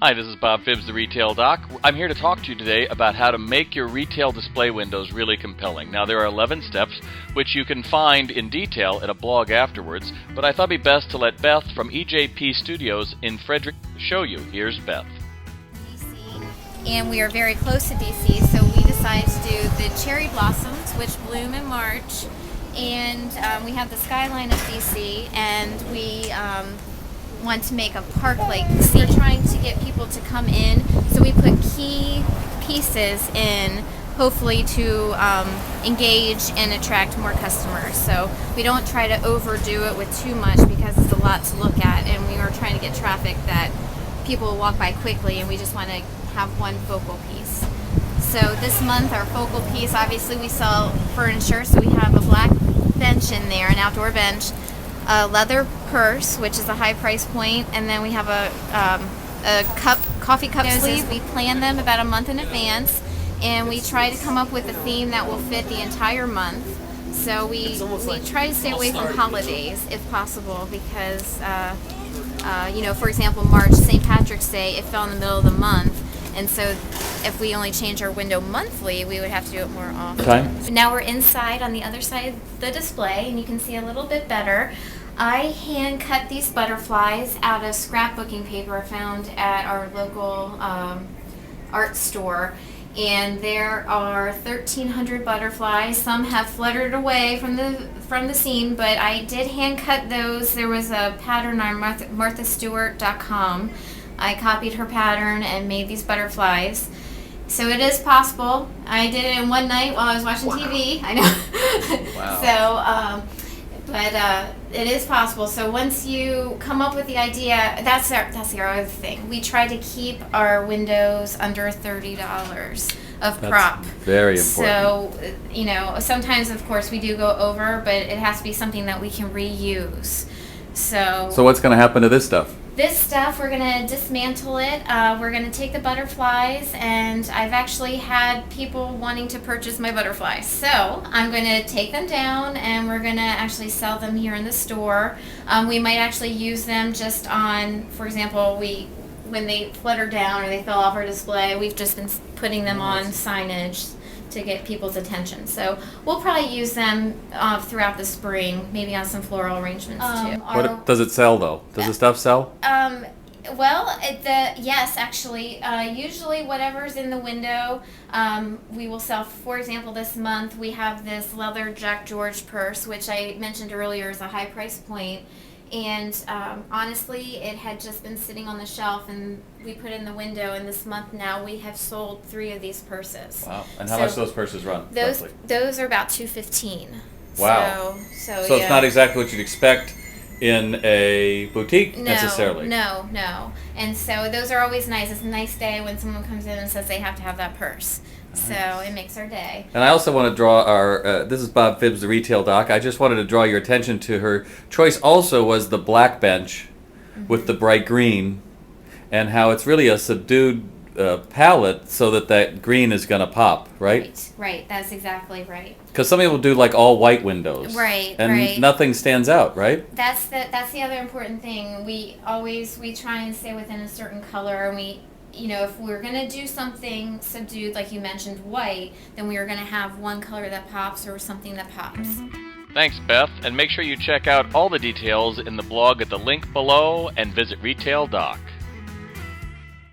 Hi, this is Bob Phibbs, the Retail Doc. I'm here to talk to you today about how to make your retail display windows really compelling. Now, there are 11 steps, which you can find in detail at a blog afterwards, but I thought it'd be best to let Beth from EJP Studios in Frederick show you. Here's Beth. DC, and we are very close to DC, so we decided to do the cherry blossoms, which bloom in March, and we have the skyline of DC, and we want to make a park-like scene. We're trying to get people to come in, so we put key pieces in, hopefully to engage and attract more customers. So we don't try to overdo it with too much because it's a lot to look at, and we are trying to get traffic that people will walk by quickly, and we just want to have one focal piece. So this month our focal piece, obviously we sell furniture, so we have a black bench in there, an outdoor bench, a leather purse, which is a high price point, and then we have a coffee cup sleeve. We plan them about a month in advance, and we try to come up with a theme that will fit the entire month. So we try to stay away from holidays if possible, because for example, March, St. Patrick's Day, it fell in the middle of the month. And so if we only change our window monthly, we would have to do it more often. So now we're inside on the other side of the display, and you can see a little bit better. I hand cut these butterflies out of scrapbooking paper I found at our local art store. And there are 1,300 butterflies. Some have fluttered away from the scene, but I did hand cut those. There was a pattern on marthastewart.com. I copied her pattern and made these butterflies. So it is possible. I did it in one night while I was watching TV. I know. Wow. But it is possible. So once you come up with the idea, that's the other thing. We try to keep our windows under $30 of prop. That's very important. So, sometimes of course we do go over, but it has to be something that we can reuse. So what's going to happen to this stuff? This stuff, we're going to dismantle it. We're going to take the butterflies, and I've actually had people wanting to purchase my butterflies. So I'm going to take them down, and we're going to actually sell them here in the store. We might actually use them just on, for example, when they flutter down or they fell off our display, we've just been putting them on signage to get people's attention. So we'll probably use them throughout the spring, maybe on some floral arrangements too. What does it sell though? Does the stuff sell? Yes, actually. Usually whatever's in the window, we will sell. For example, this month we have this leather Jack George purse, which I mentioned earlier is a high price point. And honestly, it had just been sitting on the shelf, and we put it in the window, and this month now we have sold 3 of these purses. Wow. And how much do those purses run? Those are about $215. Wow. So it's not exactly what you'd expect in a boutique necessarily. No. And so those are always nice. It's a nice day when someone comes in and says they have to have that purse. So it makes our day. And I also want to draw this is Bob Phibbs, the Retail Doc. I just wanted to draw your attention to her choice also was the black bench with the bright green, and how it's really a subdued palette so that green is going to pop, right? Right. That's exactly right. Because some people do like all white windows. Right. And nothing stands out, right? That's the other important thing. We try and stay within a certain color, and if we're going to do something subdued, like you mentioned, white, then we are going to have one color that pops or something that pops. Thanks, Beth, and make sure you check out all the details in the blog at the link below and visit Retail Doc.